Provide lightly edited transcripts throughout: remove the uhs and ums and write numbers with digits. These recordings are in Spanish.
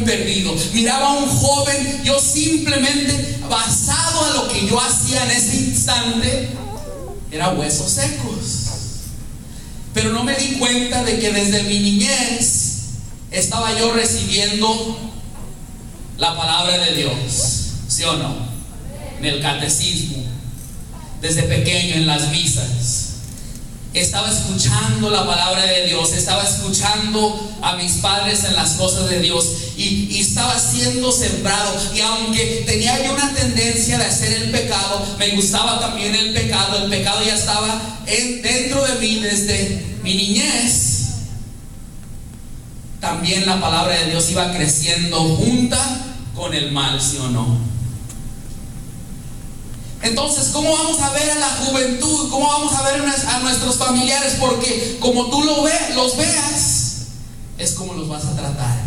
perdido. Miraba a un joven, yo simplemente, basado a lo que yo hacía en ese instante, era huesos secos. Pero no me di cuenta de que desde mi niñez estaba yo recibiendo la palabra de Dios, ¿sí o no? En el catecismo, desde pequeño en las misas. Estaba escuchando la palabra de Dios, estaba escuchando a mis padres en las cosas de Dios y estaba siendo sembrado. Y aunque tenía yo una tendencia de hacer el pecado, me gustaba también el pecado ya estaba dentro de mí desde mi niñez. También la palabra de Dios iba creciendo junta con el mal, ¿sí o no? Entonces, ¿cómo vamos a ver a la juventud? ¿Cómo vamos a ver a nuestros familiares? Porque como tú los veas, es como los vas a tratar.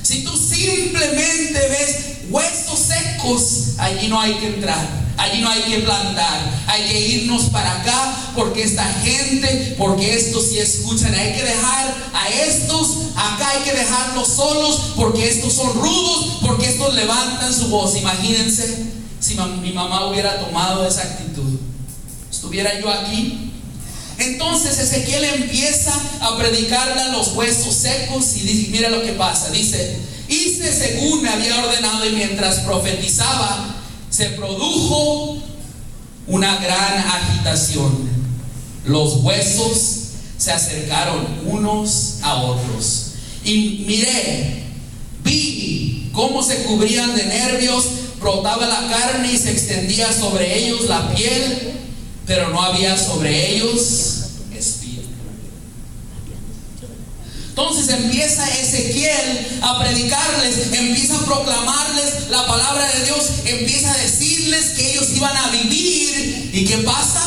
Si tú simplemente ves huesos secos, allí no hay que entrar, allí no hay que plantar, hay que irnos para acá, porque esta gente, porque estos sí escuchan, hay que dejar a estos, acá hay que dejarlos solos, porque estos son rudos, porque estos levantan su voz. Imagínense si mi mamá hubiera tomado esa actitud, ¿estuviera yo aquí? Entonces Ezequiel empieza a predicarle a los huesos secos y dice, mira lo que pasa, dice: hice según me había ordenado, y mientras profetizaba se produjo una gran agitación. Los huesos se acercaron unos a otros, y vi cómo se cubrían de nervios, brotaba la carne y se extendía sobre ellos la piel, pero no había sobre ellos espíritu. Entonces empieza Ezequiel a predicarles, empieza a proclamarles la palabra de Dios, empieza a decirles que ellos iban a vivir. ¿Y qué pasa?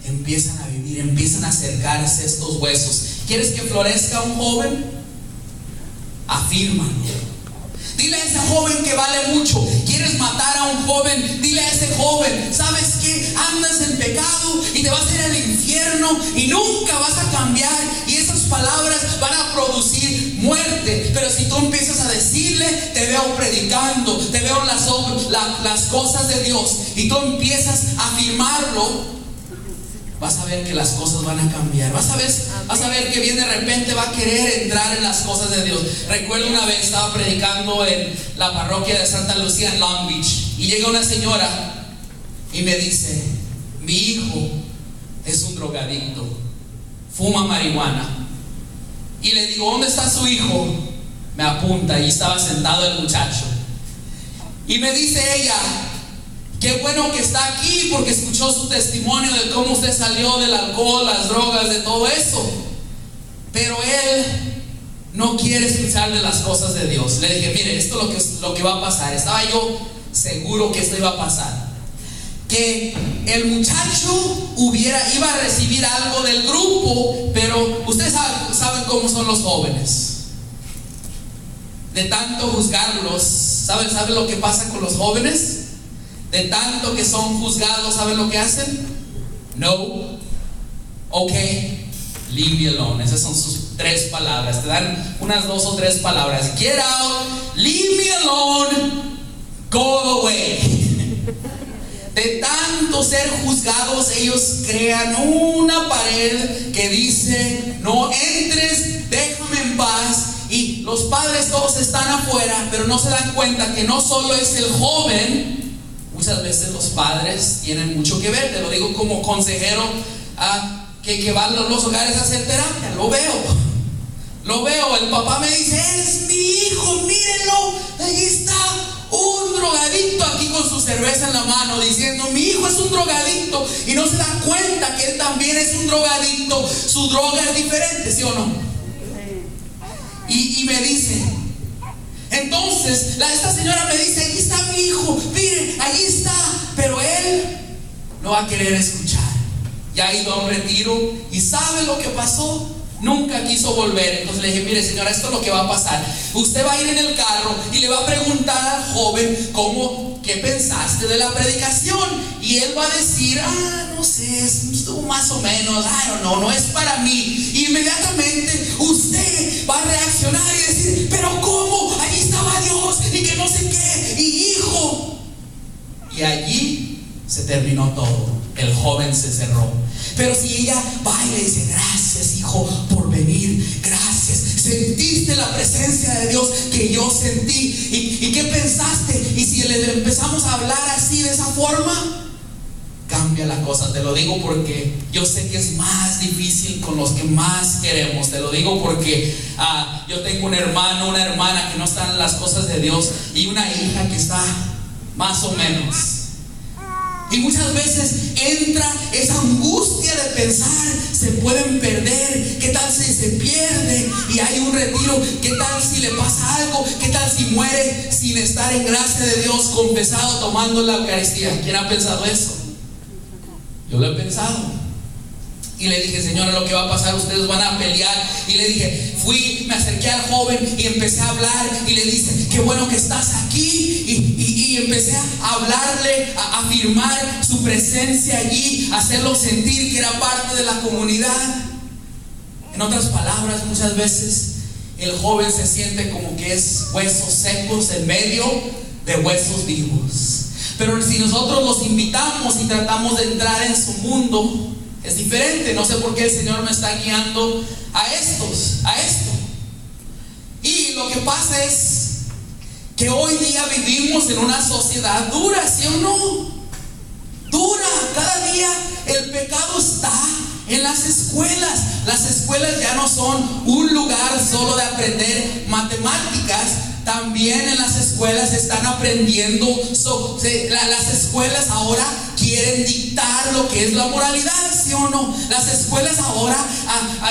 Empiezan a vivir, empiezan a acercarse estos huesos. ¿Quieres que florezca un joven? Afírmalo. Dile a ese joven que vale mucho. ¿Quieres matar a un joven? Dile a ese joven: ¿sabes qué? Andas en pecado y te vas a ir al infierno y nunca vas a cambiar, y esas palabras van a producir muerte. Pero si tú empiezas a decirle: te veo predicando, te veo las cosas de Dios, y tú empiezas a afirmarlo, vas a ver que las cosas van a cambiar. Vas a ver que bien de repente va a querer entrar en las cosas de Dios. Recuerdo una vez estaba predicando en la parroquia de Santa Lucía en Long Beach, y llega una señora y me dice: mi hijo es un drogadicto, fuma marihuana. Y le digo: ¿dónde está su hijo? Me apunta, y estaba sentado el muchacho. Y me dice ella: qué bueno que está aquí, porque escuchó su testimonio de cómo usted salió del alcohol, las drogas, de todo eso. Pero él no quiere escuchar de las cosas de Dios. Le dije: mire, esto es lo que va a pasar. Estaba yo seguro que esto iba a pasar. Que el muchacho iba a recibir algo del grupo, pero ustedes saben cómo son los jóvenes. De tanto juzgarlos, ¿saben lo que pasa con los jóvenes? De tanto que son juzgados, ¿saben lo que hacen? No, ok, leave me alone. Esas son sus 3 palabras. Te dan unas 2 o 3 palabras. Get out, leave me alone, go away. De tanto ser juzgados, ellos crean una pared que dice: no entres, déjame en paz. Y los padres todos están afuera, pero no se dan cuenta que no solo es el joven. Muchas veces los padres tienen mucho que ver. Te lo digo como consejero que va a los hogares a hacer terapia. Lo veo. El papá me dice: es mi hijo, mírenlo, ahí está un drogadicto aquí con su cerveza en la mano, diciendo: mi hijo es un drogadicto. Y no se da cuenta que él también es un drogadicto. Su droga es diferente, ¿sí o no? Y me dice, entonces esta señora me dice: ahí está mi hijo, mire, ahí está. Pero él no va a querer escuchar. Ya ha ido a un retiro, y ¿sabe lo que pasó? Nunca quiso volver. Entonces le dije: mire, señora, esto es lo que va a pasar. Usted va a ir en el carro y le va a preguntar al joven ¿qué pensaste de la predicación? Y él va a decir: no sé, estuvo más o menos, no es para mí. Y inmediatamente usted va a reaccionar y decir: pero y allí se terminó todo. El joven se cerró. Pero si ella va y le dice: gracias, hijo, por venir, gracias, sentiste la presencia de Dios que yo sentí, ¿y qué pensaste? Y si le empezamos a hablar así, de esa forma, cambia la cosa. Te lo digo porque yo sé que es más difícil con los que más queremos. Te lo digo porque yo tengo un hermano, una hermana que no están en las cosas de Dios, y una hija que está más o menos. Y muchas veces entra esa angustia de pensar: se pueden perder, ¿qué tal si se pierde y hay un retiro? ¿Qué tal si le pasa algo? ¿Qué tal si muere sin estar en gracia de Dios, confesado, tomando la Eucaristía? ¿Quién ha pensado eso? Yo lo he pensado. Y le dije: Señora, lo que va a pasar, ustedes van a pelear. Y le dije, me acerqué al joven y empecé a hablar, y le dije: qué bueno que estás aquí. Y empecé a hablarle, a afirmar su presencia allí, a hacerlo sentir que era parte de la comunidad. En otras palabras, muchas veces el joven se siente como que es huesos secos en medio de huesos vivos. Pero si nosotros los invitamos y tratamos de entrar en su mundo, es diferente. No sé por qué el Señor me está guiando a esto. Y lo que pasa es que hoy día vivimos en una sociedad dura, ¿sí o no? Dura. Cada día el pecado está en las escuelas. Las escuelas ya no son un lugar solo de aprender matemáticas. También en las escuelas están aprendiendo. Las escuelas ahora quieren dictar lo que es la moralidad, ¿sí o no? Las escuelas ahora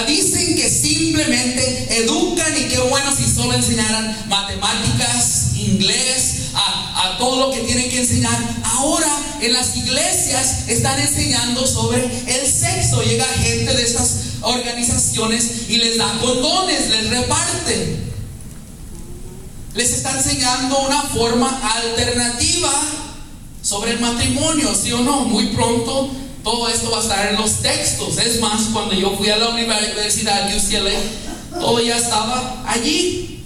dicen que simplemente educan, y qué bueno si solo enseñaran matemáticas, inglés, a todo lo que tienen que enseñar. Ahora en las iglesias están enseñando sobre el sexo. Llega gente de estas organizaciones y les da condones, les reparten. Les está enseñando una forma alternativa sobre el matrimonio, ¿sí o no? Muy pronto todo esto va a estar en los textos. Es más, cuando yo fui a la universidad UCLA, todo ya estaba allí.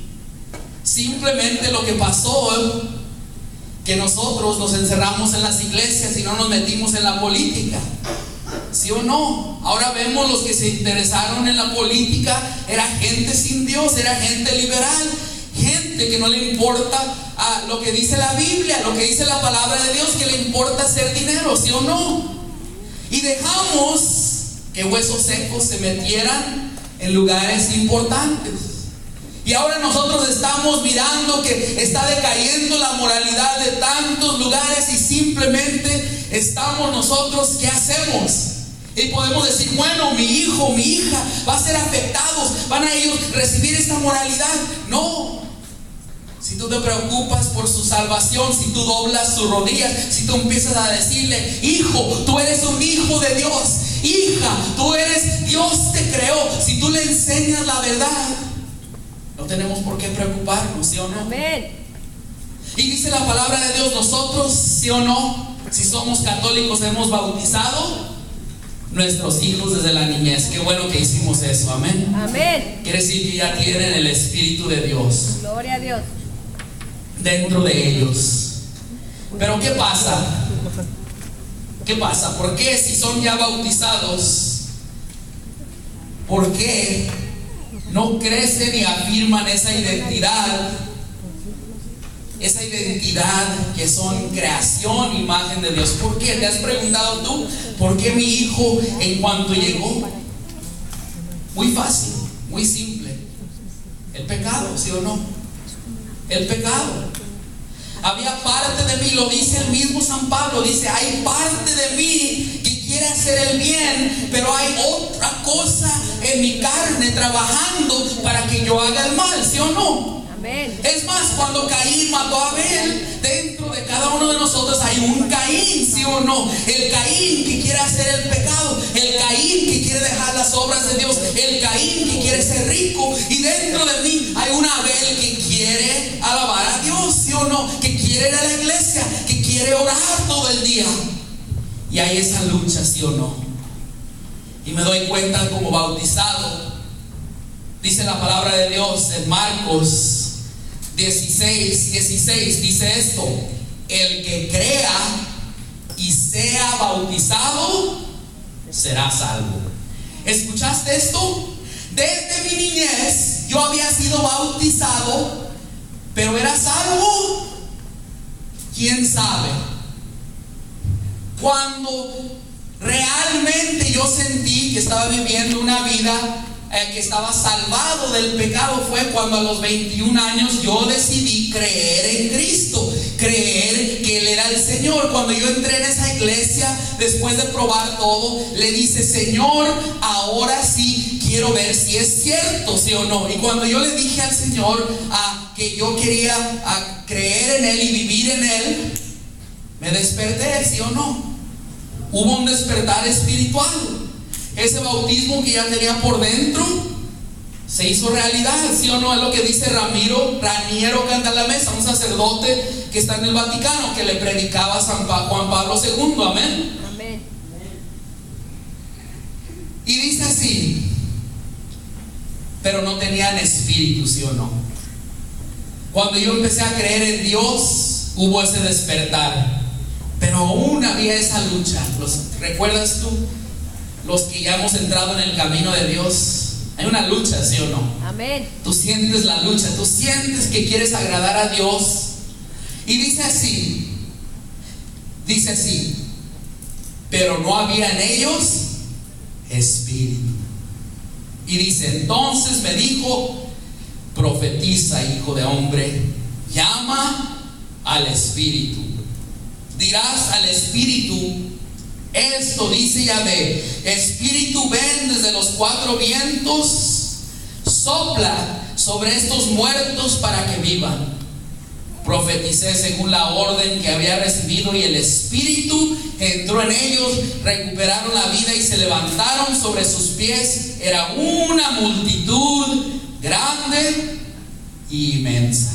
Simplemente lo que pasó, que nosotros nos encerramos en las iglesias y no nos metimos en la política, ¿sí o no? Ahora vemos los que se interesaron en la política, era gente sin Dios, era gente liberal, gente que no le importa lo que dice la Biblia, lo que dice la palabra de Dios, que le importa hacer dinero, ¿sí o no? Y dejamos que huesos secos se metieran en lugares importantes. Y ahora nosotros estamos mirando que está decayendo la moralidad de tantos lugares, y simplemente estamos nosotros, ¿qué hacemos? Y podemos decir: bueno, mi hijo, mi hija va a ser afectados, van a ellos recibir esta moralidad. No. Si tú te preocupas por su salvación, si tú doblas sus rodillas, si tú empiezas a decirle: hijo, tú eres un hijo de Dios, hija, tú eres, Dios te creó, si tú le enseñas la verdad, no tenemos por qué preocuparnos, ¿sí o no? Amén. Y dice la palabra de Dios, nosotros, ¿sí o no? Si somos católicos, hemos bautizado nuestros hijos desde la niñez. Qué bueno que hicimos eso, amén. Amén. Quiere decir que ya tienen el Espíritu de Dios. Gloria a Dios. Dentro de ellos. Pero ¿qué pasa? ¿Qué pasa? ¿Por qué si son ya bautizados, por qué no crecen y afirman esa identidad? Esa identidad que son creación, imagen de Dios. ¿Por qué? ¿Te has preguntado tú por qué mi hijo en cuanto llegó? Muy fácil, muy simple. El pecado, ¿sí o no? El pecado. Había parte de mí, lo dice el mismo San Pablo, dice: hay parte de mí que quiere hacer el bien, pero hay otra cosa en mi carne trabajando para que yo haga el mal, ¿sí o no? Amén. Es más, cuando Caín mató a Abel, dentro de cada uno de nosotros hay un Caín, ¿sí o no? El Caín que quiere hacer el pecado, el Caín que quiere dejar las obras de Dios, el Caín que quiere ser rico, y dentro de mí hay un Abel que quiere alabar a Dios, ¿sí o no? Que quiere ir a la iglesia, que quiere orar todo el día. Y hay esa lucha, ¿sí o no? Y me doy cuenta como bautizado, dice la palabra de Dios en Marcos 16, dice esto: el que crea y sea bautizado, será salvo. ¿Escuchaste esto? Desde mi niñez yo había sido bautizado, pero ¿era salvo? ¿Quién sabe? Cuando realmente yo sentí que estaba viviendo una vida que estaba salvado del pecado fue cuando a los 21 años yo decidí creer en Cristo, creer que Él era el Señor. Cuando yo entré en esa iglesia, después de probar todo, le dije: Señor, ahora sí quiero ver si es cierto, sí o no. Y cuando yo le dije al Señor que yo quería creer en Él y vivir en Él, me desperté, sí o no. Hubo un despertar espiritual. Ese bautismo que ya tenía por dentro se hizo realidad, ¿sí o no? Es lo que dice Raniero Cantalamessa, un sacerdote que está en el Vaticano, que le predicaba a Juan Pablo II. Amén. Amén. Y dice así: pero no tenían espíritu, ¿sí o no? Cuando yo empecé a creer en Dios, hubo ese despertar, pero aún había esa lucha. ¿Recuerdas tú? Los que ya hemos entrado en el camino de Dios, hay una lucha, ¿sí o no? Amén. Tú sientes la lucha, tú sientes que quieres agradar a Dios. Y dice así, pero no había en ellos espíritu. Y dice: entonces me dijo: profetiza, hijo de hombre, llama al espíritu. Dirás al espíritu: esto dice Yahvé, espíritu, ven desde los 4 vientos, sopla sobre estos muertos para que vivan. Profeticé según la orden que había recibido, y el espíritu entró en ellos, recuperaron la vida y se levantaron sobre sus pies. Era una multitud grande y inmensa.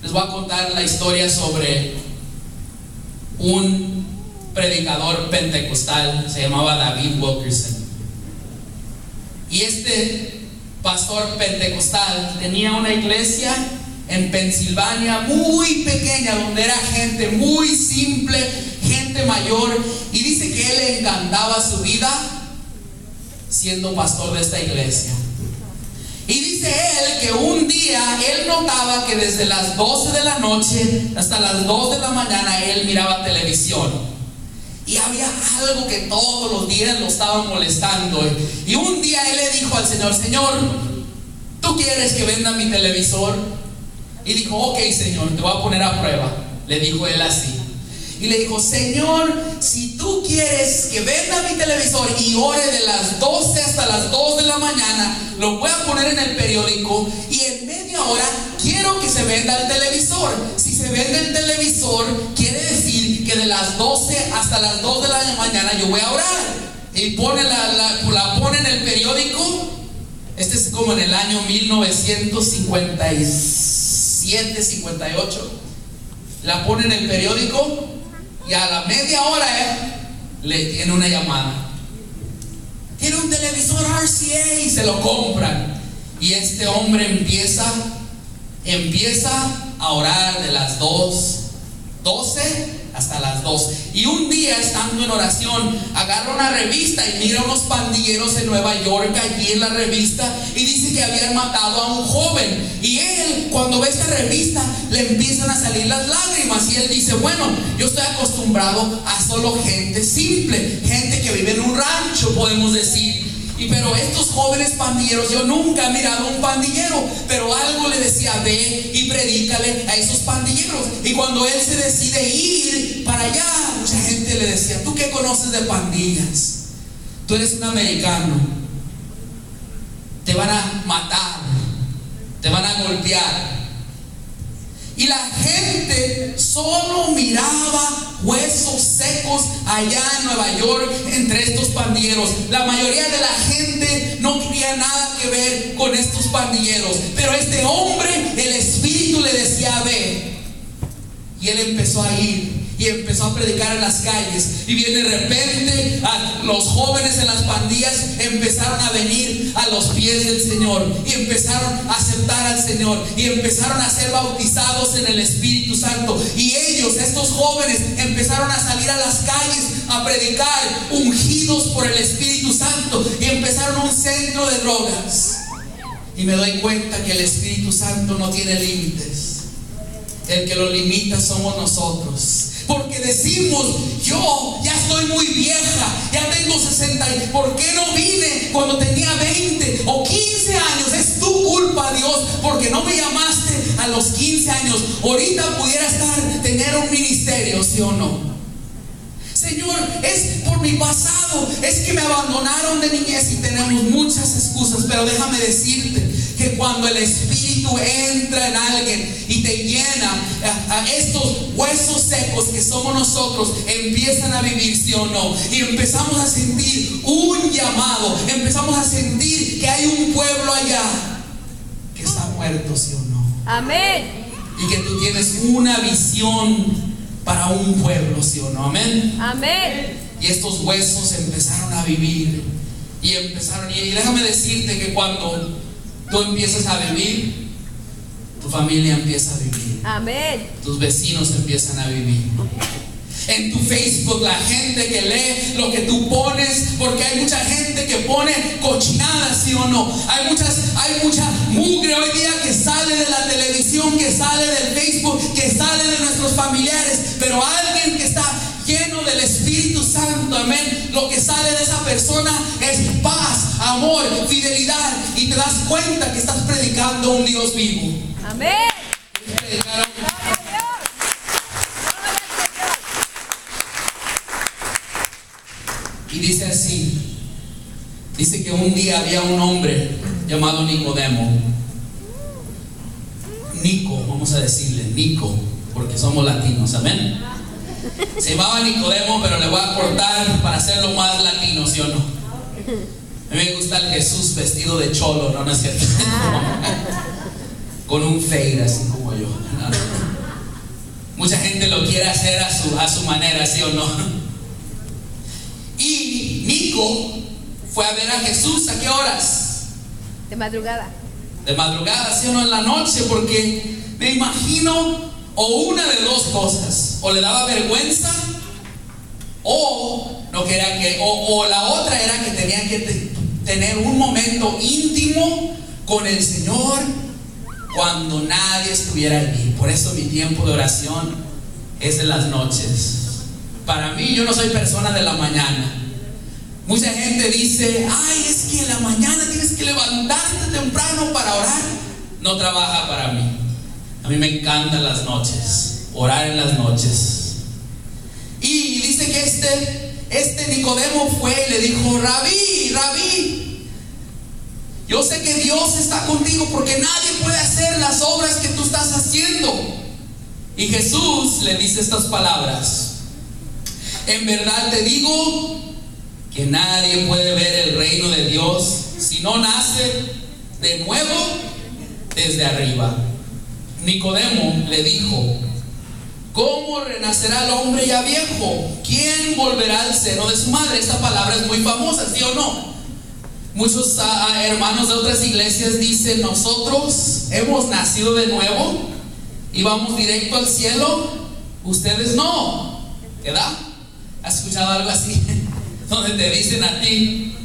Les voy a contar la historia sobre un predicador pentecostal, se llamaba David Wilkerson. Y este pastor pentecostal tenía una iglesia en Pensilvania muy pequeña, donde era gente muy simple, gente mayor, y dice que él le encantaba su vida siendo pastor de esta iglesia. Y dice él que un día él notaba que desde las 12 de la noche hasta las 2 de la mañana él miraba televisión. Y había algo que todos los días lo estaba molestando. Y un día él le dijo al Señor: Señor, ¿tú quieres que venda mi televisor? Y dijo: ok, Señor, te voy a poner a prueba. Le dijo él así. Y le dijo: Señor, si tú quieres que venda mi televisor y ore de las 12 hasta las 2 de la mañana, lo voy a poner en el periódico, y en media hora quiero que se venda el televisor. Si se vende el televisor, quiere decir que de las 12 hasta las 2 de la mañana yo voy a orar. Y pone la pone en el periódico. Este es como en el año 1957, 58. La pone en el periódico, y a la media hora le tiene una llamada. Tiene un televisor RCA, y se lo compran. Y este hombre empieza a orar de las 12 hasta las 2. Y un día, estando en oración, agarra una revista y mira unos pandilleros en Nueva York allí en la revista, y dice que habían matado a un joven. Y él, cuando ve esta revista, le empiezan a salir las lágrimas, y él dice: bueno, yo estoy acostumbrado a solo gente simple, gente que vive en un rancho, podemos decir. Pero estos jóvenes pandilleros, yo nunca he mirado a un pandillero, pero algo le decía: ve y predícale a esos pandilleros. Y cuando él se decide ir para allá, mucha gente le decía: ¿tú qué conoces de pandillas? Tú eres un americano, te van a matar, te van a golpear. Y la gente solo miraba huesos secos allá en Nueva York entre estos pandilleros. La mayoría de la gente no quería nada que ver con estos pandilleros. Pero este hombre, el espíritu le decía: ve. Y él empezó a ir y empezó a predicar en las calles. Y bien, de repente los jóvenes en las pandillas empezaron a venir a los pies del Señor y empezaron a aceptar al Señor y empezaron a ser bautizados en el Espíritu Santo. Y ellos, estos jóvenes, empezaron a salir a las calles a predicar, ungidos por el Espíritu Santo, y empezaron un centro de drogas. Y me doy cuenta que el Espíritu Santo no tiene límites. El que lo limita somos nosotros. Porque decimos, yo ya estoy muy vieja, ya tengo 60, ¿por qué no vine cuando tenía 20 o 15 años? Es tu culpa, Dios, porque no me llamaste a los 15 años. Ahorita pudiera tener un ministerio, ¿sí o no? Señor, es por mi pasado, es que me abandonaron de niñez y tenemos muchas excusas. Pero déjame decirte que cuando el Espíritu entra en alguien y te llena, a estos huesos secos que somos nosotros empiezan a vivir, ¿sí o no? Y empezamos a sentir un llamado, empezamos a sentir que hay un pueblo allá que está muerto, ¿sí o no? Amén. Y que tú tienes una visión para un pueblo, ¿sí o no? Amén. Amén. Y estos huesos empezaron a vivir y déjame decirte que cuando tú empiezas a vivir, tu familia empieza a vivir. Amén. Tus vecinos empiezan a vivir. En tu Facebook, la gente que lee lo que tú pones, porque hay mucha gente que pone cochinadas, ¿sí o no? Hay mucha mugre hoy día que sale de la televisión, que sale del Facebook, que sale de nuestros familiares. Pero alguien que está lleno del Espíritu Santo, amén, lo que sale de esa persona es paz, amor, fidelidad, y te das cuenta que estás predicando a un Dios vivo. Amén. Y dice así, dice que un día había un hombre llamado Nicodemo. Nico, vamos a decirle Nico, porque somos latinos, amén. Se llamaba Nicodemo, pero le voy a cortar para hacerlo más latino, ¿sí o no? A mí me gusta el Jesús vestido de cholo, ¿no? ¿No es cierto? Con un fade así como yo. Mucha gente lo quiere hacer a su manera, ¿sí o no? Y Nico fue a ver a Jesús, ¿a qué horas? De madrugada. De madrugada, ¿sí o no? En la noche, porque me imagino, o una de dos cosas, o le daba vergüenza, o no quería o la otra era que tenía que tener un momento íntimo con el Señor cuando nadie estuviera allí. Por eso mi tiempo de oración es en las noches. Para mí, yo no soy persona de la mañana. Mucha gente dice, ay, es que en la mañana tienes que levantarte temprano para orar. No trabaja para mí. A mí me encantan las noches, orar en las noches. Y dice que este Nicodemo fue y le dijo, Rabí, yo sé que Dios está contigo porque nadie puede hacer las obras que tú estás haciendo. Y Jesús le dice estas palabras: en verdad te digo que nadie puede ver el reino de Dios si no nace de nuevo desde arriba. Nicodemo le dijo, ¿cómo renacerá el hombre ya viejo? ¿Quién volverá al seno de su madre? Esta palabra es muy famosa, ¿sí o no? Muchos hermanos de otras iglesias dicen, nosotros hemos nacido de nuevo y vamos directo al cielo. Ustedes no, ¿verdad? ¿Has escuchado algo así? Donde te dicen a ti,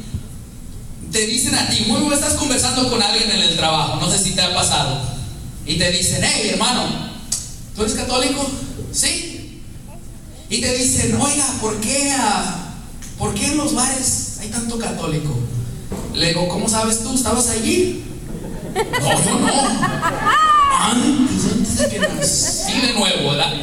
muy bien, estás conversando con alguien en el trabajo, no sé si te ha pasado, y te dicen, hey hermano, ¿tú eres católico? Sí. Y te dicen, oiga, ¿por qué en los bares hay tanto católico? Le digo, ¿cómo sabes tú? ¿Estabas allí? No, yo no. Antes de que nací de nuevo, ¿verdad?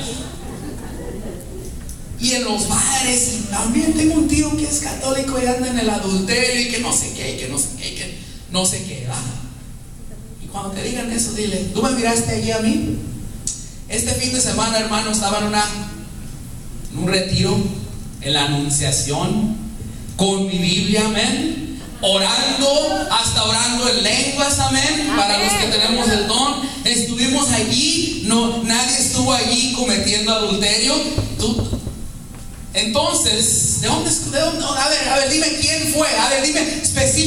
Y en los bares, también tengo un tío que es católico y anda en el adulterio y que no sé qué, que no sé qué, ¿verdad? Y cuando te digan eso, dile, ¿tú me miraste allí a mí? Este fin de semana, hermano, estaba en un retiro en la Anunciación con mi Biblia, amén. Orando en lenguas, amén. Para los que tenemos el don, estuvimos allí, nadie estuvo allí cometiendo adulterio. Entonces, ¿de dónde? A ver, dime quién fue. A ver, dime específicamente.